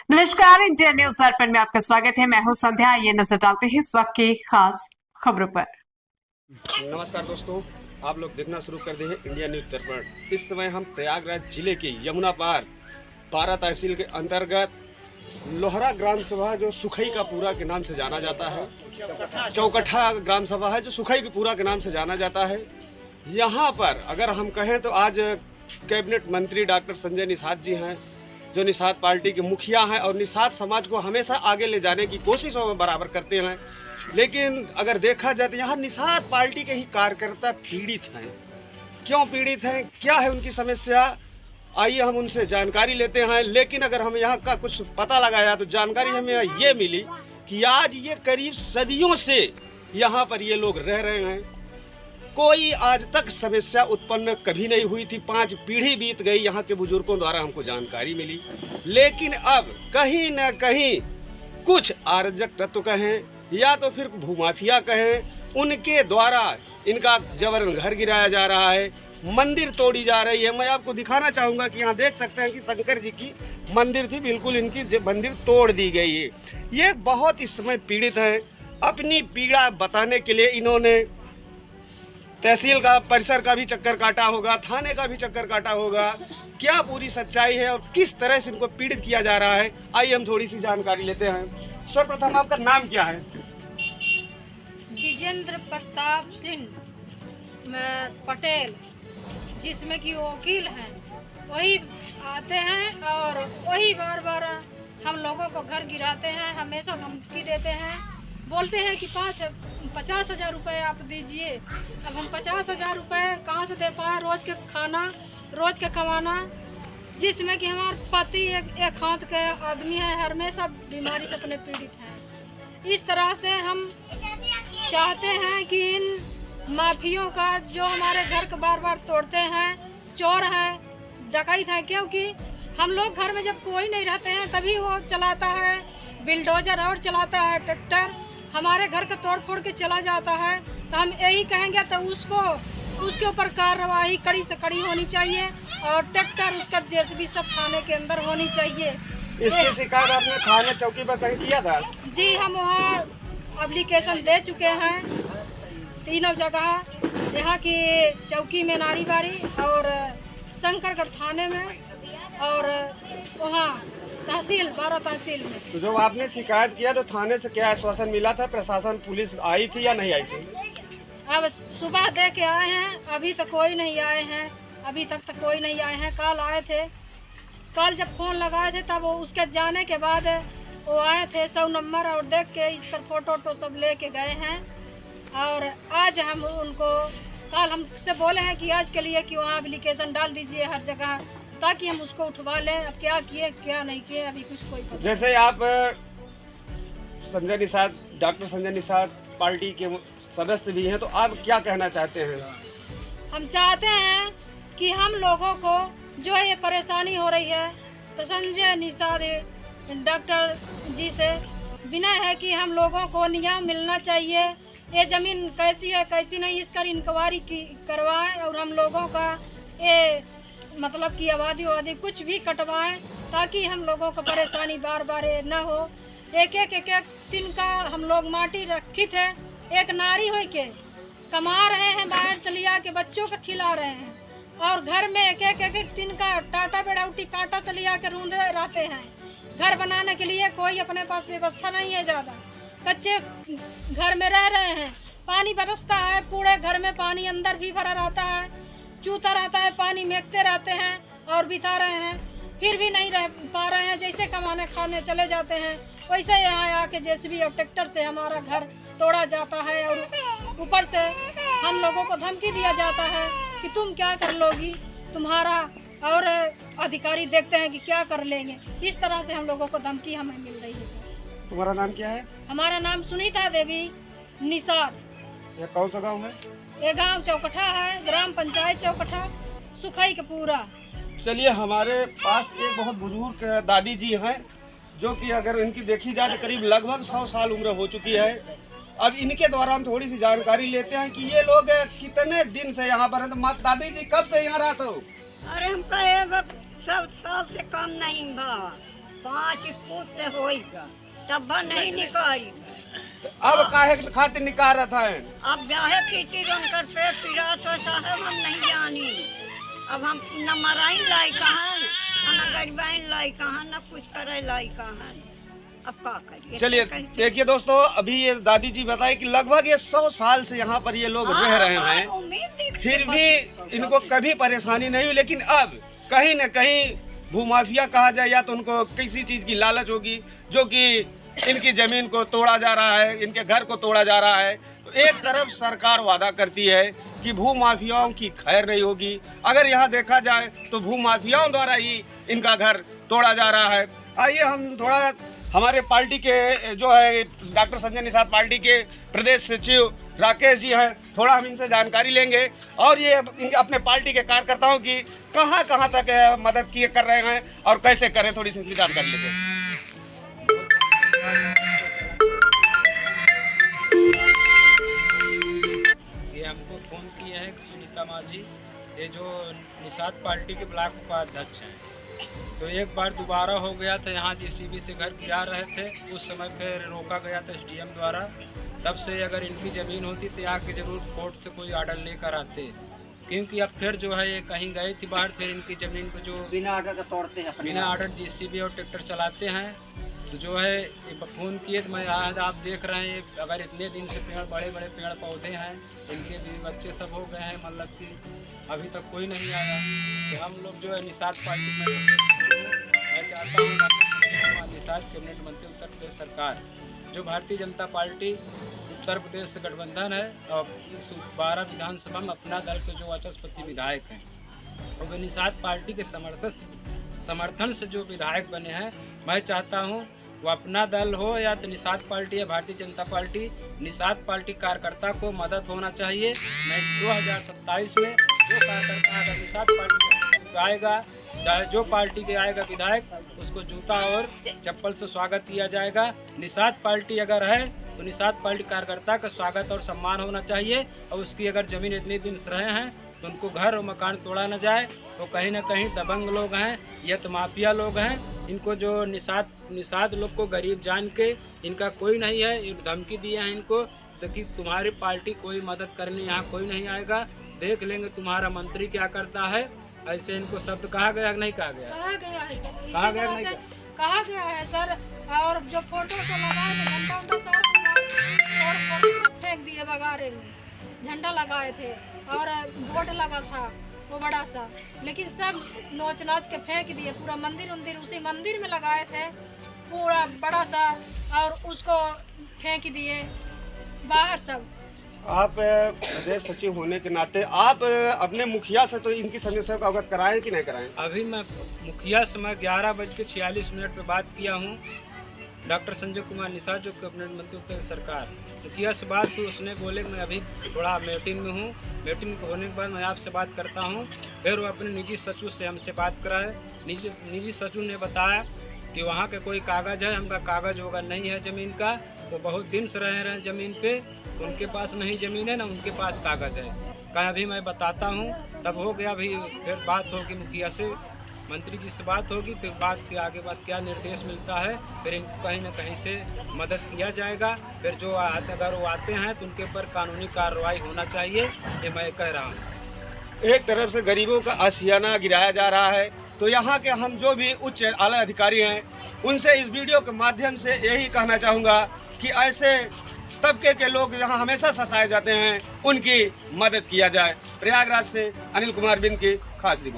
नमस्कार, India news दर्पण में आपका स्वागत है। मैं हूं संध्या। ये नजर डालते हैं इस वक्त की खास खबरों पर। नमस्कार दोस्तों, आप लोग देखना शुरू कर दिए हैं इंडिया न्यूज दर्पण। इस समय हम प्रयागराज जिले के यमुना पार 12 तहसील के अंतर्गत लोहरा ग्राम सभा जो सुखई का पूरा के नाम से जाना जाता है, चौकठा ग्राम सभा है जो सुखई के पूरा के नाम से जाना जाता है। यहाँ पर अगर हम कहें तो आज कैबिनेट मंत्री डॉक्टर संजय निषाद जी हैं, जो निषाद पार्टी के मुखिया हैं और निषाद समाज को हमेशा आगे ले जाने की कोशिशों में बराबर करते हैं। लेकिन अगर देखा जाए तो यहाँ निषाद पार्टी के ही कार्यकर्ता पीड़ित हैं। क्यों पीड़ित हैं, क्या है उनकी समस्या, आइए हम उनसे जानकारी लेते हैं। लेकिन अगर हम यहाँ का कुछ पता लगाया तो जानकारी हमें ये मिली कि आज ये करीब सदियों से यहाँ पर ये लोग रह रहे हैं। कोई आज तक समस्या उत्पन्न कभी नहीं हुई थी। 5 पीढ़ी बीत गई, यहाँ के बुजुर्गों द्वारा हमको जानकारी मिली। लेकिन अब कहीं न कहीं कुछ अराजक तत्व कहें या तो फिर भूमाफिया कहें, उनके द्वारा इनका जबरन घर गिराया जा रहा है, मंदिर तोड़ी जा रही है। मैं आपको दिखाना चाहूँगा कि यहाँ देख सकते हैं कि शंकर जी की मंदिर थी, बिल्कुल इनकी मंदिर तोड़ दी गई है। ये बहुत इस समय पीड़ित हैं। अपनी पीड़ा बताने के लिए इन्होंने तहसील का परिसर का भी चक्कर काटा होगा, थाने का भी चक्कर काटा होगा। क्या पूरी सच्चाई है और किस तरह से इनको पीड़ित किया जा रहा है, आइए हम थोड़ी सी जानकारी लेते हैं। सर्वप्रथम आपका नाम क्या है? विजेंद्र प्रताप सिंह पटेल, जिसमें कि वकील हैं, वही आते हैं और वही बार बार हम लोगों को घर गिराते हैं, हमेशा धमकी देते हैं, बोलते हैं कि 50,000 रुपये आप दीजिए। अब हम 50,000 रुपये कहाँ से दे पाए? रोज़ के खाना, रोज़ के कमाना, जिसमें कि हमारे पति एक हाथ के आदमी है, हमेशा बीमारी से अपने पीड़ित हैं। इस तरह से हम चाहते हैं कि इन माफियों का, जो हमारे घर को बार बार तोड़ते हैं, चोर हैं, डकैत हैं, क्योंकि हम लोग घर में जब कोई नहीं रहते हैं तभी वो चलाता है बिल्डोजर और चलाता है ट्रैक्टर, हमारे घर का तोड़ फोड़ के चला जाता है। तो हम यही कहेंगे तो उसके ऊपर कार्रवाई कड़ी से कड़ी होनी चाहिए और ट्रैक्टर उसका जेसीबी सब थाने के अंदर होनी चाहिए। इसकी शिकायत आपने थाने चौकी पर कहीं किया था? जी, हम वहाँ एप्लीकेशन दे चुके हैं 3 जगह, यहाँ की चौकी में नारीबारी और शंकरगढ़ थाने में और वहाँ तहसील 12 तहसील में। तो जो आपने शिकायत किया तो थाने से क्या आश्वासन मिला था? प्रशासन पुलिस आई थी या नहीं आई थी? अब सुबह दे के आए हैं, अभी तक कोई नहीं आए हैं, अभी तक कोई नहीं आए हैं। कल आए थे, कल जब फ़ोन लगाए थे तब वो उसके जाने के बाद वो आए थे 100 नंबर और देख के इसका फोटो सब ले के गए हैं। और आज हम उनको कल हमसे बोले हैं कि आज के लिए कि वहाँ एप्लीकेशन डाल दीजिए हर जगह, ताकि हम उसको उठवा लें। अब क्या किए क्या नहीं किए अभी कुछ कोई पता। जैसे आप संजय निषाद, डॉक्टर संजय निषाद पार्टी के सदस्य भी हैं, तो आप क्या कहना चाहते हैं? हम चाहते हैं कि हम लोगों को जो ये परेशानी हो रही है, तो संजय निषाद डॉक्टर जी से विनय है कि हम लोगों को न्याय मिलना चाहिए। ये ज़मीन कैसी है कैसी नहीं, इसका इंक्वायरी करवाएं और हम लोगों का ये मतलब कि आबादी कुछ भी कटवाएं, ताकि हम लोगों को परेशानी बार बार न हो। एक दिन का हम लोग माटी रखी थे, एक नारी हो के कमा रहे हैं, बाहर से लिया के बच्चों को खिला रहे हैं, और घर में एक दिन का टाटा बेड़ाउटी कांटा से लिया के रूंधे रहते हैं। घर बनाने के लिए कोई अपने पास व्यवस्था नहीं है, ज़्यादा कच्चे घर में रह रहे हैं। पानी बरसता है, पूरे घर में पानी अंदर भी भरा रहता है, चूता रहता है, पानी मेंकते रहते हैं और बिता रहे हैं, फिर भी नहीं रह पा रहे हैं। जैसे कमाने खाने चले जाते हैं, वैसे यहाँ आके जेसीबी और ट्रैक्टर से हमारा घर तोड़ा जाता है और ऊपर से हम लोगों को धमकी दिया जाता है कि तुम क्या कर लोगी, तुम्हारा और अधिकारी देखते हैं कि क्या कर लेंगे। इस तरह से हम लोगों को धमकी हमें मिल रही है। तुम्हारा नाम क्या है? हमारा नाम सुनीता देवी निषाद। यह कौन सा गाँव है? ये गांव चौकठा है, ग्राम पंचायत चौकठा, सुखई का पूरा। चलिए, हमारे पास एक बहुत बुजुर्ग दादी जी हैं, जो कि अगर इनकी देखी जाए तो करीब लगभग 100 साल उम्र हो चुकी है। अब इनके द्वारा हम थोड़ी सी जानकारी लेते हैं कि ये लोग कितने दिन से यहाँ पर हैं। तो दादी जी कब से यहाँ रहते हो? अरे हमका 100 साल से कम नहीं बा। 5 फुट से होएगा तब नहीं निकाली। अब काहे खातिर निकारत है? अब ब्याहे पीती रंकर पे पीड़ा तो साहब हम नहीं जानी। अब हम न मराइन लाई कहाँ न गरीबाइन लाई कहाँ न कुछ करे लाई कहाँ। अब का करिए? चलिए देखिए दोस्तों, अभी ये दादी जी बताए कि लगभग ये 100 साल से यहाँ पर ये लोग रह रहे हैं, फिर भी इनको कभी परेशानी नहीं हुई। लेकिन अब कहीं न कहीं भूमाफिया कहा जाए या तो उनको किसी चीज की लालच होगी, जो कि इनकी जमीन को तोड़ा जा रहा है, इनके घर को तोड़ा जा रहा है। तो एक तरफ सरकार वादा करती है कि भूमाफियाओं की खैर नहीं होगी, अगर यहाँ देखा जाए तो भूमाफियाओं द्वारा ही इनका घर तोड़ा जा रहा है। आइए हम थोड़ा हमारे पार्टी के जो है डॉक्टर संजय निषाद पार्टी के प्रदेश सचिव राकेश जी हैं, थोड़ा हम इनसे जानकारी लेंगे और ये अपने पार्टी के कार्यकर्ताओं की कहाँ कहाँ तक मदद किए कर रहे हैं और कैसे करें, थोड़ी सी जानकारी लेते हैं। ये हमको फोन किए हैं सुनीता माझी, ये जो निषाद पार्टी के ब्लॉक उपाध्यक्ष हैं। तो एक बार दोबारा हो गया था, यहाँ जेसीबी से घर गिरा रहे थे, उस समय फिर रोका गया था एसडीएम द्वारा। तब से अगर इनकी ज़मीन होती तो यहाँ के जरूर कोर्ट से कोई ऑर्डर लेकर आते, क्योंकि अब फिर जो है ये कहीं गए थी बाहर, फिर इनकी ज़मीन को जो बिना ऑर्डर का तोड़ते हैं, बिना ऑर्डर जेसीबी और ट्रैक्टर चलाते हैं। तो जो है ये फ़ोन किए तो मैं आज आप देख रहे हैं, अगर इतने दिन से पेड़ बड़े बड़े पेड़ पौधे हैं, इनके भी बच्चे सब हो गए हैं, मतलब कि अभी तक कोई नहीं आया। तो हम लोग जो है निषाद पार्टी में मैं चाहता हूँ निषाद कैबिनेट मंत्री उत्तर प्रदेश सरकार, जो भारतीय जनता पार्टी उत्तर प्रदेश से गठबंधन है और इस 12 विधानसभा में अपना दल के जो वाचस्पति विधायक हैं और वे निषाद पार्टी के समर्थन से जो विधायक बने हैं, मैं चाहता हूं वो अपना दल हो या तो निषाद पार्टी या भारतीय जनता पार्टी, निषाद पार्टी कार्यकर्ता को मदद होना चाहिए। मैं 2027 में जो कार्यकर्ता अगर निषाद पार्टी का आएगा, चाहे जो पार्टी के आएगा विधायक, उसको जूता और चप्पल से स्वागत किया जाएगा। निषाद पार्टी अगर है तो निषाद पार्टी कार्यकर्ता का स्वागत और सम्मान होना चाहिए। और उसकी अगर ज़मीन इतने दिन से रहे हैं तो उनको घर और मकान तोड़ा न जाए। तो कहीं ना कहीं दबंग लोग हैं या तो माफिया लोग हैं, इनको जो निषाद लोग को गरीब जान के इनका कोई नहीं है, धमकी दिए हैं इनको तो कि तुम्हारी पार्टी कोई मदद करने यहाँ कोई नहीं आएगा, देख लेंगे तुम्हारा मंत्री क्या करता है। ऐसे इनको शब्द कहा गया नहीं कहा गया? कहा गया नहीं कहा गया है सर। और जो फोटो से लगाए थे झंडा फेंक दिए, बगारे में झंडा लगाए थे और बोर्ड लगा था वो बड़ा सा, लेकिन सब नोच नाच के फेंक दिए। पूरा मंदिर उसी मंदिर में लगाए थे पूरा बड़ा सा और उसको फेंक दिए बाहर सब। आप प्रदेश सचिव होने के नाते आप अपने मुखिया से तो इनकी समस्या को अवगत कराएं कि नहीं कराएं? अभी मैं मुखिया से मैं 11:46 पे बात किया हूँ। डॉक्टर संजय कुमार निषाद जो कैबिनेट मंत्री उत्तर सरकार, मुखिया से बात की, उसने बोले कि मैं अभी थोड़ा मीटिंग में हूँ, मीटिंग होने के बाद मैं आपसे बात करता हूँ। फिर वो अपने निजी सचिव से हमसे बात कराए। निजी सचिव ने बताया कि वहाँ के कोई कागज़ है, हमका कागज़ होगा नहीं है ज़मीन का, तो बहुत दिन से रह रहे हैं ज़मीन पे, उनके पास नहीं ज़मीन है ना उनके पास कागज़ है। कहा अभी मैं बताता हूँ, तब हो गया। अभी फिर बात होगी मुखिया से, मंत्री जी से बात होगी, फिर बात के आगे बात क्या निर्देश मिलता है, फिर इनको कहीं ना कहीं से मदद किया जाएगा। फिर जो अगर वो आते हैं तो उनके ऊपर कानूनी कार्रवाई होना चाहिए, ये मैं कह रहा हूँ। एक तरफ से गरीबों का आशियाना गिराया जा रहा है, तो यहाँ के हम जो भी उच्च आला अधिकारी हैं उनसे इस वीडियो के माध्यम से यही कहना चाहूँगा कि ऐसे तबके के लोग यहाँ हमेशा सताए जाते हैं, उनकी मदद किया जाए। प्रयागराज से अनिल कुमार बिन की खास रिपोर्ट।